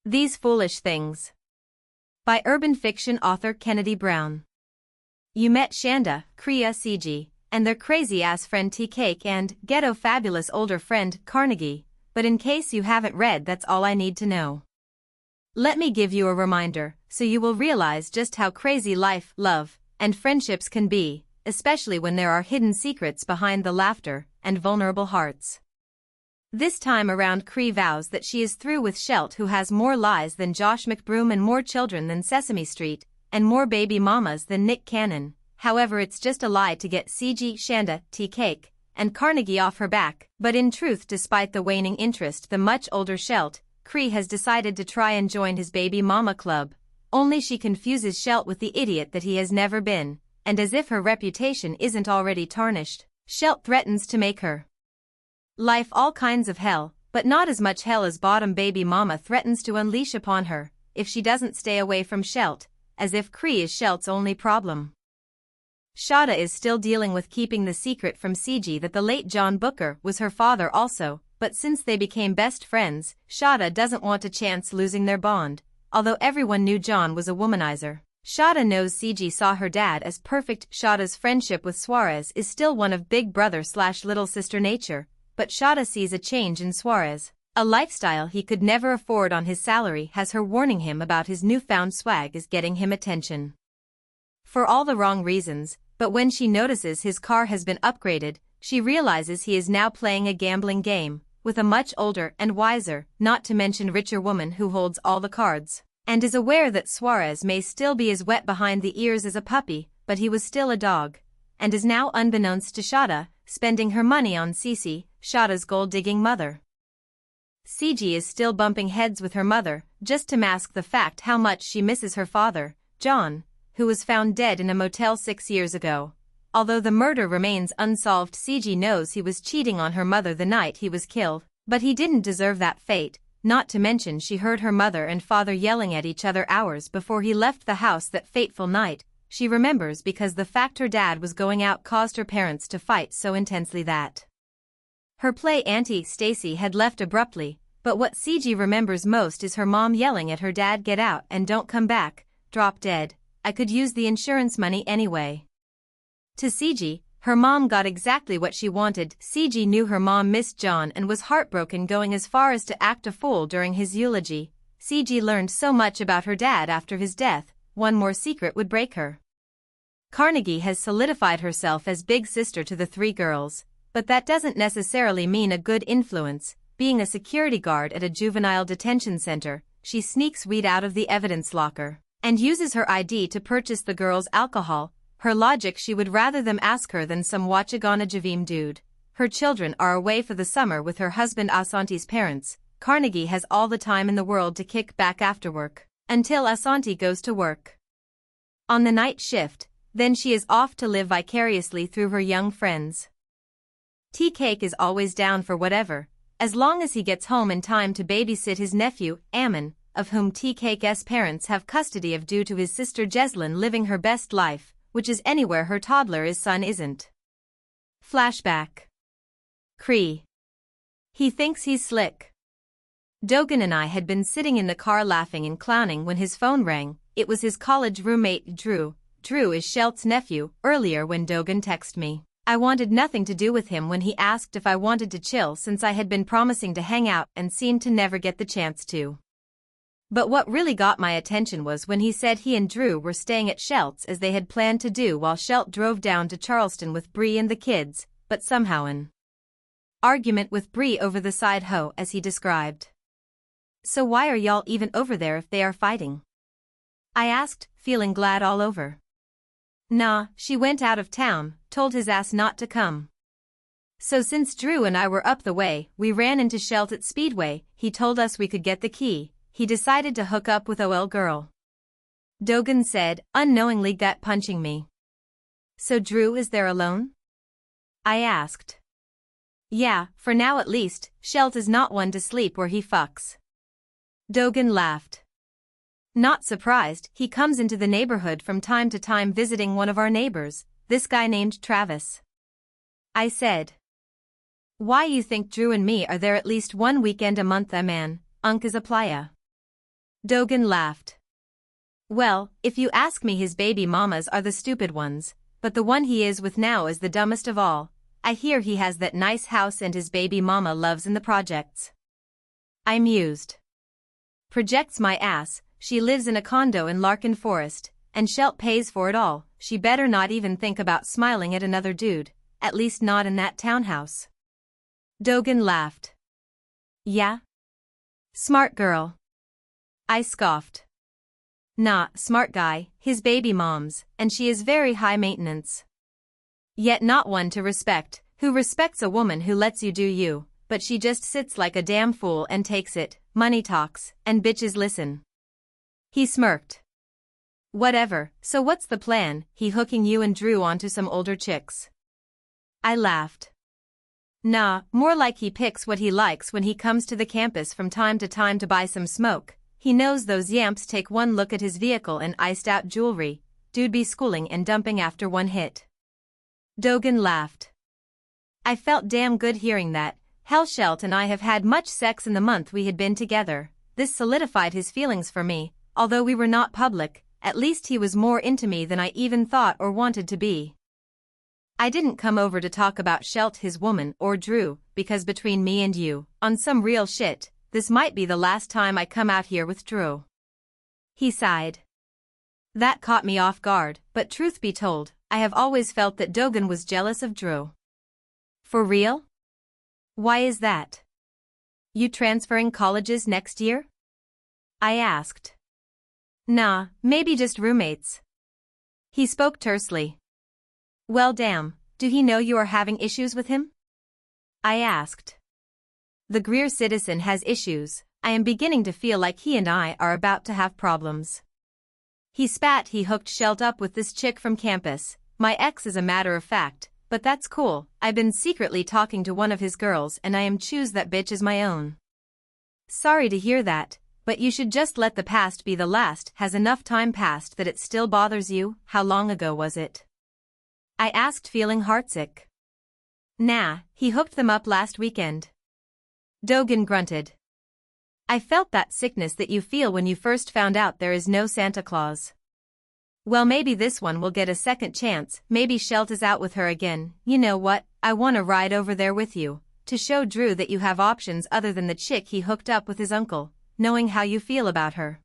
These Foolish Things. By urban fiction author Kennedy Brown. You met Shanda, Cree, Siji, and their crazy-ass friend TeaCake and Ghetto Fabulous older friend Carnegie, but in case you haven't read, that's all I need to know. Let me give you a reminder, so you will realize just how crazy life, love, and friendships can be, especially when there are hidden secrets behind the laughter and vulnerable hearts. This time around, Cree vows that she is through with Shelt, who has more lies than Josh McBroom and more children than Sesame Street, and more baby mamas than Nick Cannon.However, it's just a lie to get Siji, Shanda, TeaCake, and Carnegie off her back, but in truth, despite the waning interest, the much older Shelt Cree has decided to try and join his baby mama club, only she confuses Shelt with the idiot that he has never been, and as if her reputation isn't already tarnished, Shelt threatens to make her life all kinds of hell, but not as much hell as bottom baby mama threatens to unleash upon her, if she doesn't stay away from Shelt, as if Cree is Shelt's only problem. Shanda is still dealing with keeping the secret from Siji that the late John Booker was her father also, but since they became best friends, Shanda doesn't want a chance losing their bond, although everyone knew John was a womanizer. Shanda knows Siji saw her dad as perfect. Shanda's friendship with Suarez is still one of big brother/little sister nature, but Shanda sees a change in Suarez. A lifestyle he could never afford on his salary has her warning him about his newfound swag is getting him attention. For all the wrong reasons, but when she notices his car has been upgraded, she realizes he is now playing a gambling game, with a much older and wiser, not to mention richer woman who holds all the cards, and is aware that Suarez may still be as wet behind the ears as a puppy, but he was still a dog, and is now, unbeknownst to Shanda, spending her money on Siji, Shanda's gold-digging mother. Siji is still bumping heads with her mother, just to mask the fact how much she misses her father, John, who was found dead in a motel 6 years ago. Although the murder remains unsolved, Siji knows he was cheating on her mother the night he was killed, but he didn't deserve that fate, not to mention she heard her mother and father yelling at each other hours before he left the house that fateful night. She remembers because the fact her dad was going out caused her parents to fight so intensely that her play auntie Stacy had left abruptly, but what Siji remembers most is her mom yelling at her dad, "Get out and don't come back, drop dead. I could use the insurance money anyway." To Siji, her mom got exactly what she wanted. Siji knew her mom missed John and was heartbroken, going as far as to act a fool during his eulogy. Siji learned so much about her dad after his death, one more secret would break her. Carnegie has solidified herself as big sister to the three girls, but that doesn't necessarily mean a good influence. Being a security guard at a juvenile detention center, she sneaks weed out of the evidence locker and uses her ID to purchase the girls' alcohol. Her logic: she would rather them ask her than some Wachagana Javim dude. Her children are away for the summer with her husband Asante's parents. Carnegie has all the time in the world to kick back after work, until Asante goes to work on the night shift, then she is off to live vicariously through her young friends. TeaCake is always down for whatever, as long as he gets home in time to babysit his nephew, Ammon, of whom TeaCake's parents have custody of due to his sister Jeslyn living her best life, which is anywhere her toddler son isn't. Flashback. Cree. He thinks he's slick. Dogan and I had been sitting in the car laughing and clowning when his phone rang. It was his college roommate Drew. Drew is Shelt's nephew. Earlier when Dogan texted me, I wanted nothing to do with him when he asked if I wanted to chill, since I had been promising to hang out and seemed to never get the chance to. But what really got my attention was when he said he and Drew were staying at Shelt's as they had planned to do, while Shelt drove down to Charleston with Bree and the kids, but somehow an argument with Bree over the side hoe, as he described. So why are y'all even over there if they are fighting? I asked, feeling glad all over. Nah, she went out of town, told his ass not to come. So since Drew and I were up the way, we ran into Shelt at Speedway. He told us we could get the key. He decided to hook up with OL girl. Dogan said, unknowingly gut punching me. So Drew is there alone? I asked. Yeah, for now at least. Shelt is not one to sleep where he fucks. Dogan laughed. Not surprised, he comes into the neighborhood from time to time visiting one of our neighbors, this guy named Travis. I said. Why you think Drew and me are there at least one weekend a month? A man, Unk is a playa. Dogan laughed. Well, if you ask me, his baby mamas are the stupid ones, but the one he is with now is the dumbest of all. I hear he has that nice house and his baby mama loves in the projects. I mused. Projects my ass, she lives in a condo in Larkin Forest, and Shelt pays for it all. She better not even think about smiling at another dude, at least not in that townhouse. Dogan laughed. Yeah? Smart girl. I scoffed. Nah, smart guy, his baby mom's, and she is very high maintenance. Yet not one to respect, who respects a woman who lets you do you, but she just sits like a damn fool and takes it, money talks, and bitches listen. He smirked. Whatever, so what's the plan, he hooking you and Drew onto some older chicks? I laughed. Nah, more like he picks what he likes when he comes to the campus from time to time to buy some smoke. He knows those yamps take one look at his vehicle and iced out jewelry, dude be schooling and dumping after one hit. Dogan laughed. I felt damn good hearing that. Hell, Shelt and I have had much sex in the month we had been together. This solidified his feelings for me, although we were not public, at least he was more into me than I even thought or wanted to be. I didn't come over to talk about Shelt, his woman, or Drew, because between me and you, on some real shit, this might be the last time I come out here with Drew. He sighed. That caught me off guard, but truth be told, I have always felt that Dogan was jealous of Drew. For real? Why is that? You transferring colleges next year? I asked. Nah, maybe just roommates. He spoke tersely. Well damn, do he know you are having issues with him? I asked. The Greer citizen has issues. I am beginning to feel like he and I are about to have problems. He spat. He hooked Shelt up with this chick from campus, my ex as a matter of fact, but that's cool. I've been secretly talking to one of his girls and I am choose that bitch as my own. Sorry to hear that, but you should just let the past be the last. Has enough time passed that it still bothers you? How long ago was it? I asked, feeling heartsick. Nah, he hooked them up last weekend. Dogan grunted. I felt that sickness that you feel when you first found out there is no Santa Claus. Well, maybe this one will get a second chance. Maybe Shelt is out with her again. You know what, I want to ride over there with you, to show Drew that you have options other than the chick he hooked up with his uncle, knowing how you feel about her.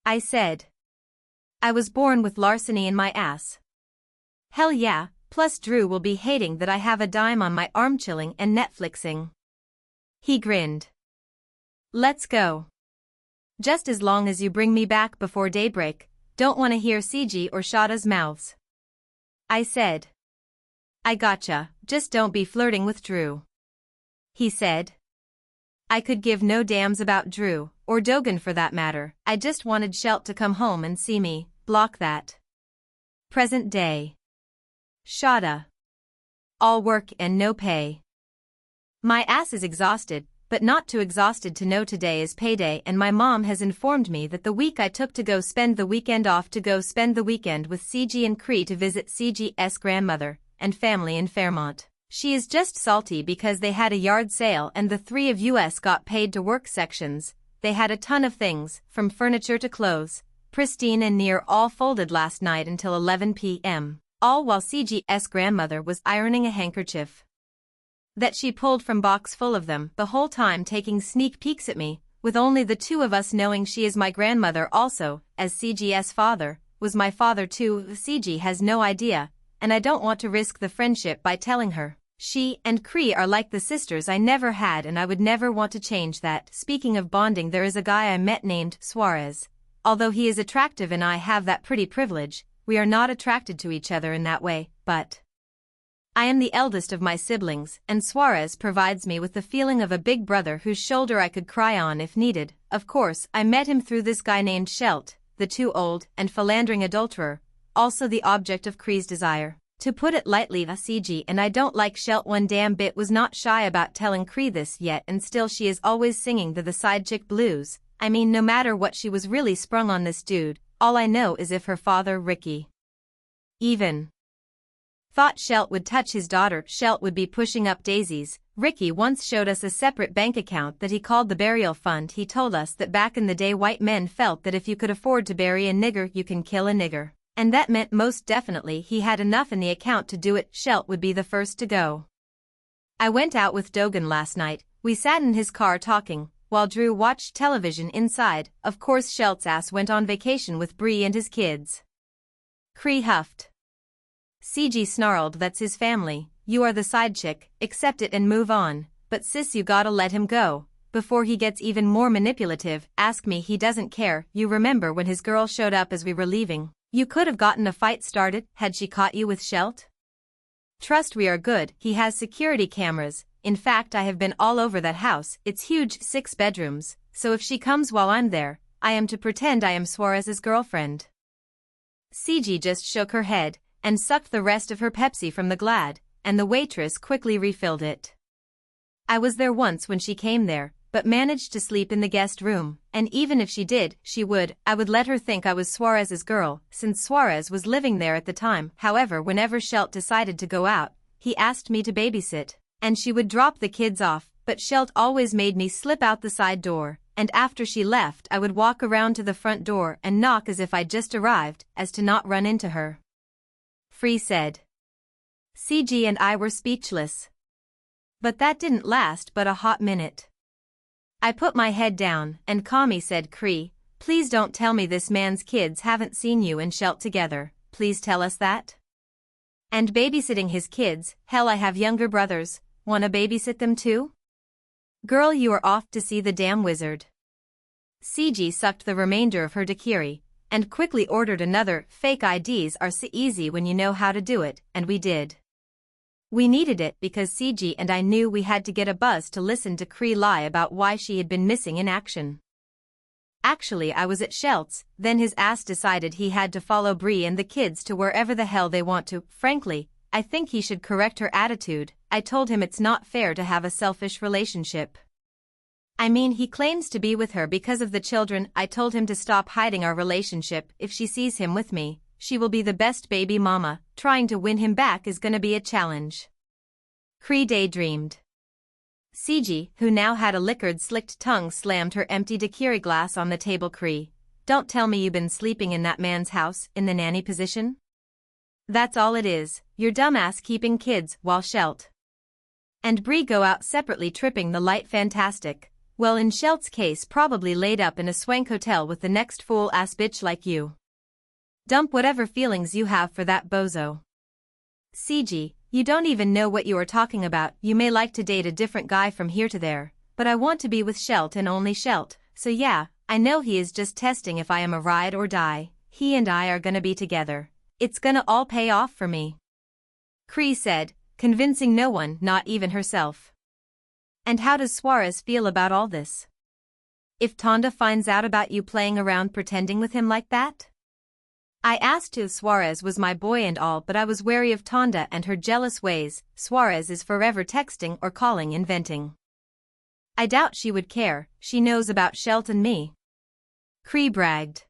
I said. I was born with larceny in my ass. Hell yeah, plus Drew will be hating that I have a dime on my arm chilling and Netflixing. He grinned. Let's go. Just as long as you bring me back before daybreak. Don't want to hear Siji or Shanda's mouths. I said. I gotcha, just don't be flirting with Drew. He said. I could give no damns about Drew, or Dogan for that matter. I just wanted Shelt to come home and see me. Block that. Present day. Shanda. All work and no pay. My ass is exhausted, but not too exhausted to know today is payday, and my mom has informed me that the week I took to go spend the weekend off to go spend the weekend with Siji and Cree to visit Siji's grandmother and family in Fairmont. She is just salty because they had a yard sale and the three of us got paid to work sections. They had a ton of things, from furniture to clothes, pristine and near all folded last night until 11 p.m., all while Siji's grandmother was ironing a handkerchief that she pulled from box full of them, the whole time taking sneak peeks at me, with only the two of us knowing she is my grandmother also, as Siji's father was my father too. Siji has no idea, and I don't want to risk the friendship by telling her. She and Cree are like the sisters I never had, and I would never want to change that. Speaking of bonding, there is a guy I met named Suarez. Although he is attractive and I have that pretty privilege, we are not attracted to each other in that way, but I am the eldest of my siblings, and Suarez provides me with the feeling of a big brother whose shoulder I could cry on if needed. Of course, I met him through this guy named Shelt, the too old and philandering adulterer, also the object of Cree's desire. To put it lightly, Siji and I don't like Shelt one damn bit. Was not shy about telling Cree this yet, and still she is always singing the side chick blues. I mean, no matter what, she was really sprung on this dude. All I know is if her father, Ricky, even Thought Shelt would touch his daughter. Shelt would be pushing up daisies. Ricky once showed us a separate bank account that he called the burial fund. He told us that back in the day white men felt that if you could afford to bury a nigger you can kill a nigger. And that meant most definitely he had enough in the account to do it. Shelt would be the first to go. I went out with Dogan last night. We sat in his car talking, while Drew watched television inside. Of course Shelt's ass went on vacation with Bree and his kids. Cree huffed. Siji snarled, that's his family, you are the side chick, accept it and move on, but sis you gotta let him go, before he gets even more manipulative. Ask me, he doesn't care. You remember when his girl showed up as we were leaving? You could have gotten a fight started had she caught you with Shelt. Trust we are good, he has security cameras. In fact I have been all over that house. It's huge, 6 bedrooms, so if she comes while I'm there, I am to pretend I am Suarez's girlfriend. Siji just shook her head, and sucked the rest of her Pepsi from the Glad, and the waitress quickly refilled it. I was there once when she came there, but managed to sleep in the guest room, and even if she did, I would let her think I was Suarez's girl, since Suarez was living there at the time. However, whenever Shelt decided to go out, he asked me to babysit, and she would drop the kids off, but Shelt always made me slip out the side door, and after she left I would walk around to the front door and knock as if I'd just arrived, as to not run into her. Free said. Siji and I were speechless. But that didn't last but a hot minute. I put my head down, and Kami said, Cree, please don't tell me this man's kids haven't seen you and Shelt together, please tell us that. And babysitting his kids, hell I have younger brothers, wanna babysit them too? Girl you are off to see the damn wizard. Siji sucked the remainder of her daiquiri, and quickly ordered another. Fake IDs are so easy when you know how to do it, and we did. We needed it because Siji and I knew we had to get a buzz to listen to Cree lie about why she had been missing in action. Actually I was at Shelt's, then his ass decided he had to follow Bree and the kids to wherever the hell they want to. Frankly, I think he should correct her attitude. I told him it's not fair to have a selfish relationship. I mean, he claims to be with her because of the children. I told him to stop hiding our relationship. If she sees him with me, she will be the best baby mama. Trying to win him back is gonna be a challenge. Cree daydreamed. Siji, who now had a liquored slicked tongue, slammed her empty daiquiri glass on the table. Cree, don't tell me you've been sleeping in that man's house, in the nanny position? That's all it is, your dumbass keeping kids while Shelt and Bree go out separately tripping the light. Fantastic. Well, in Shelt's case, probably laid up in a swank hotel with the next fool-ass bitch like you. Dump whatever feelings you have for that bozo. Siji, you don't even know what you are talking about. You may like to date a different guy from here to there, but I want to be with Shelt and only Shelt, so yeah, I know he is just testing if I am a ride or die. He and I are gonna be together. It's gonna all pay off for me. Cree said, convincing no one, not even herself. And how does Suarez feel about all this? If Tonda finds out about you playing around pretending with him like that? I asked if Suarez was my boy and all, but I was wary of Tonda and her jealous ways. Suarez is forever texting or calling, inventing. I doubt she would care. She knows about Shelt and me. Cree bragged.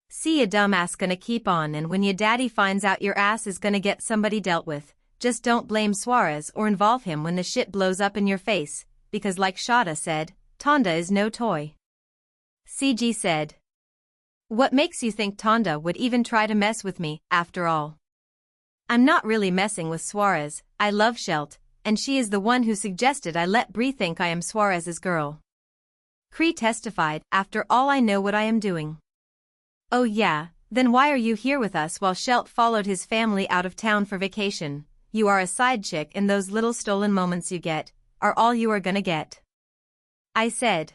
See ya dumbass gonna keep on, and when ya daddy finds out your ass is gonna get somebody dealt with. Just don't blame Suarez or involve him when the shit blows up in your face, because like Shanda said, Tonda is no toy. Siji said. What makes you think Tonda would even try to mess with me, after all? I'm not really messing with Suarez. I love Shelt, and she is the one who suggested I let Bree think I am Suarez's girl. Cree testified, after all I know what I am doing. Oh yeah, then why are you here with us while Shelt followed his family out of town for vacation? You are a side chick, and those little stolen moments you get are all you are gonna get. I said.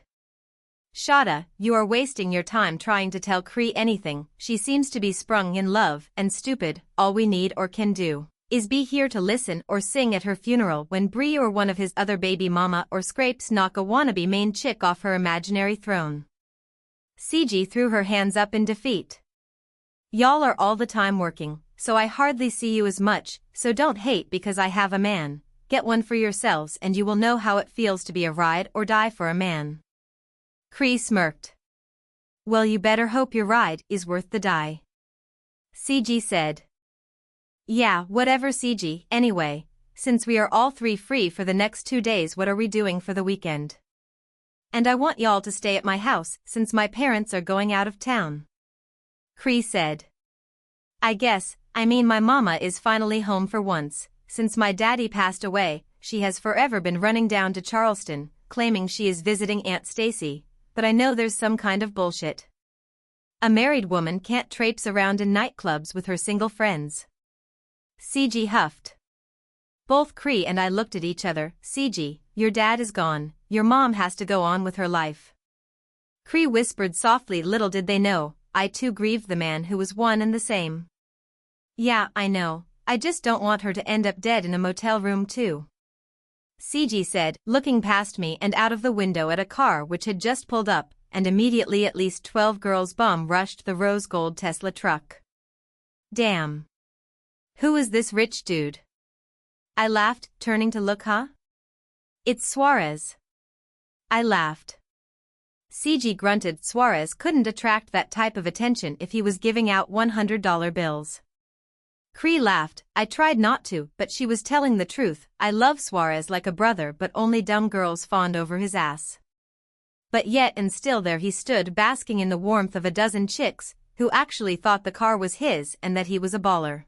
Shada, you are wasting your time trying to tell Cree anything. She seems to be sprung in love and stupid. All we need or can do is be here to listen or sing at her funeral when Bree or one of his other baby mama or scrapes knock a wannabe main chick off her imaginary throne. Siji threw her hands up in defeat. Y'all are all the time working, so I hardly see you as much, so don't hate because I have a man. Get one for yourselves and you will know how it feels to be a ride or die for a man. Cree smirked. Well, you better hope your ride is worth the die. Siji said. Yeah, whatever Siji, anyway, since we are all three free for the next 2 days, what are we doing for the weekend? And I want y'all to stay at my house since my parents are going out of town. Cree said. I mean my mama is finally home for once. Since my daddy passed away, she has forever been running down to Charleston, claiming she is visiting Aunt Stacy, but I know there's some kind of bullshit. A married woman can't traipse around in nightclubs with her single friends. Siji huffed. Both Cree and I looked at each other. Siji, your dad is gone, your mom has to go on with her life. Cree whispered softly. Little did they know, I too grieved the man who was one and the same. Yeah, I know, I just don't want her to end up dead in a motel room too. Siji said, looking past me and out of the window at a car which had just pulled up, and immediately at least 12 girls rushed the rose gold Tesla truck. Damn. Who is this rich dude? I laughed, turning to look. Huh? It's Suarez. I laughed. Siji grunted. Suarez couldn't attract that type of attention if he was giving out $100 bills. Cree laughed. I tried not to, but she was telling the truth. I love Suarez like a brother, but only dumb girls fawned over his ass. But yet and still there he stood basking in the warmth of a dozen chicks, who actually thought the car was his and that he was a baller.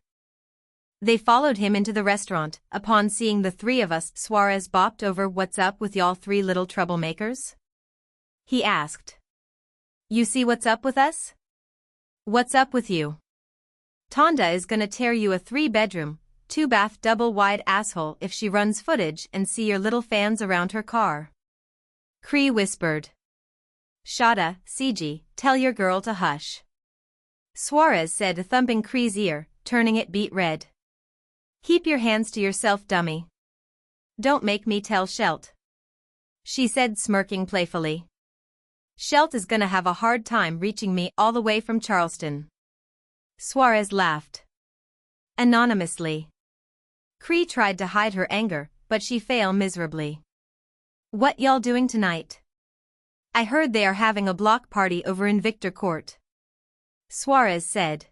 They followed him into the restaurant. Upon seeing the three of us, Suarez bopped over. What's up with y'all three little troublemakers? He asked. You see what's up with us? What's up with you? Tonda is gonna tear you a 3-bedroom, 2-bath double-wide asshole if she runs footage and see your little fans around her car. Cree whispered. Shanda, Siji, tell your girl to hush. Suarez said, thumping Cree's ear, turning it beet red. Keep your hands to yourself, dummy. Don't make me tell Shelt. She said, smirking playfully. Shelt is gonna have a hard time reaching me all the way from Charleston. Suarez laughed. Anonymously. Cree tried to hide her anger, but she failed miserably. What y'all doing tonight? I heard they are having a block party over in Victor Court. Suarez said.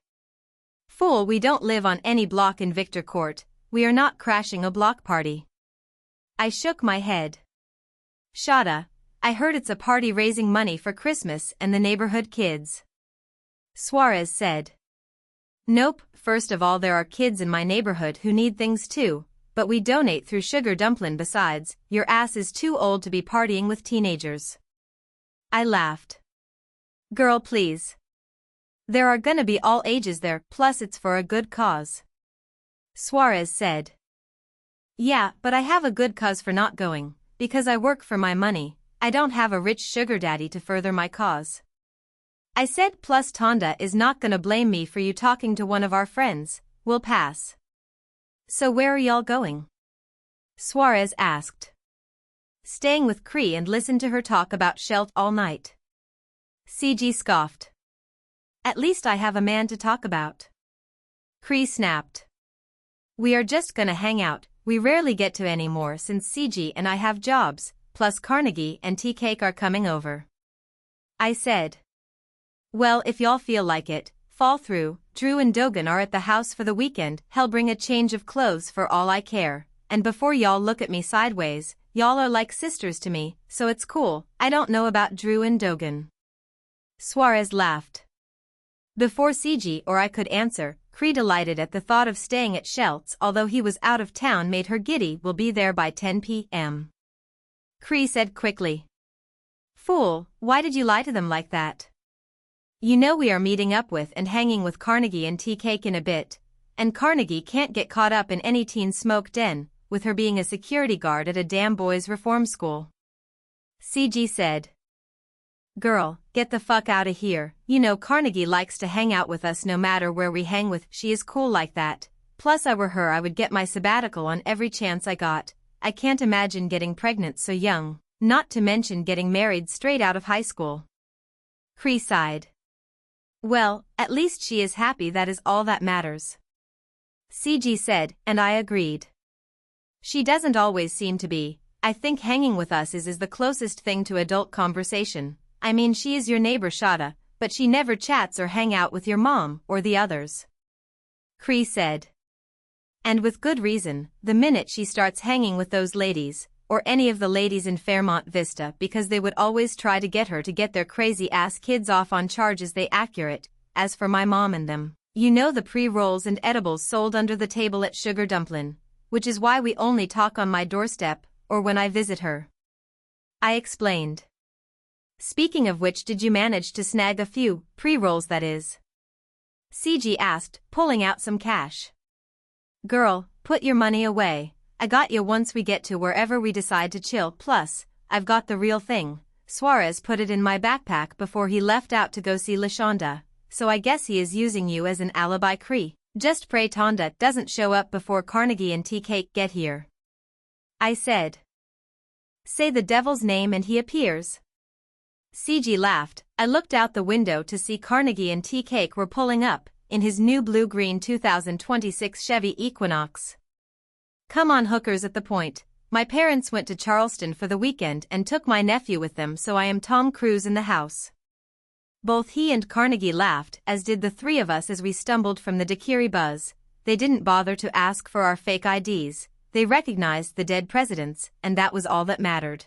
Fool, we don't live on any block in Victor Court, we are not crashing a block party. I shook my head. Shanda, I heard it's a party raising money for Christmas and the neighborhood kids. Suarez said. Nope, first of all there are kids in my neighborhood who need things too, but we donate through Sugar Dumplin'. Besides, your ass is too old to be partying with teenagers. I laughed. Girl, please. There are gonna be all ages there, plus it's for a good cause. Suarez said. Yeah, but I have a good cause for not going, because I work for my money, I don't have a rich sugar daddy to further my cause. I said, plus Tonda is not gonna blame me for you talking to one of our friends, we'll pass. So where are y'all going? Suarez asked. Staying with Cree and listen to her talk about Shelt all night. Siji scoffed. At least I have a man to talk about. Cree snapped. We are just gonna hang out, we rarely get to anymore since Siji and I have jobs, plus Carnegie and TeaCake are coming over. I said. Well, if y'all feel like it, fall through. Drew and Dogan are at the house for the weekend. Hell, bring a change of clothes for all I care. And before y'all look at me sideways, y'all are like sisters to me, so it's cool. I don't know about Drew and Dogan. Suarez laughed. Before Siji or I could answer, Cree, delighted at the thought of staying at Shelt's although he was out of town, made her giddy. We'll be there by 10 p.m. Cree said quickly. Fool, why did you lie to them like that? You know we are meeting up with and hanging with Carnegie and TeaCake in a bit, and Carnegie can't get caught up in any teen smoke den, with her being a security guard at a damn boys' reform school. Siji said. Girl, get the fuck out of here. You know Carnegie likes to hang out with us no matter where we hang with. She is cool like that. Plus I were her I would get my sabbatical on every chance I got. I can't imagine getting pregnant so young, not to mention getting married straight out of high school. Cree sighed. Well, at least she is happy, that is all that matters. Siji said, and I agreed. She doesn't always seem to be. I think hanging with us is the closest thing to adult conversation. I mean, she is your neighbor Shanda, but she never chats or hang out with your mom or the others. Cree said. And with good reason, the minute she starts hanging with those ladies, or any of the ladies in Fairmont Vista, because they would always try to get her to get their crazy-ass kids off on charges they accurate. As for my mom and them, you know, the pre-rolls and edibles sold under the table at Sugar Dumplin', which is why we only talk on my doorstep, or when I visit her. I explained. Speaking of which, did you manage to snag a few pre-rolls, that is? Siji asked, pulling out some cash. Girl, put your money away. I got you once we get to wherever we decide to chill. Plus, I've got the real thing. Suarez put it in my backpack before he left out to go see Shanda, so I guess he is using you as an alibi, Cree. Just pray Tonda doesn't show up before Carnegie and TeaCake get here. I said. Say the devil's name and he appears. Siji laughed. I looked out the window to see Carnegie and TeaCake were pulling up in his new blue-green 2026 Chevy Equinox. Come on, hookers at the point. My parents went to Charleston for the weekend and took my nephew with them, so I am Tom Cruise in the house. Both he and Carnegie laughed, as did the three of us as we stumbled from the daiquiri buzz. They didn't bother to ask for our fake IDs. They recognized the dead presidents, and that was all that mattered.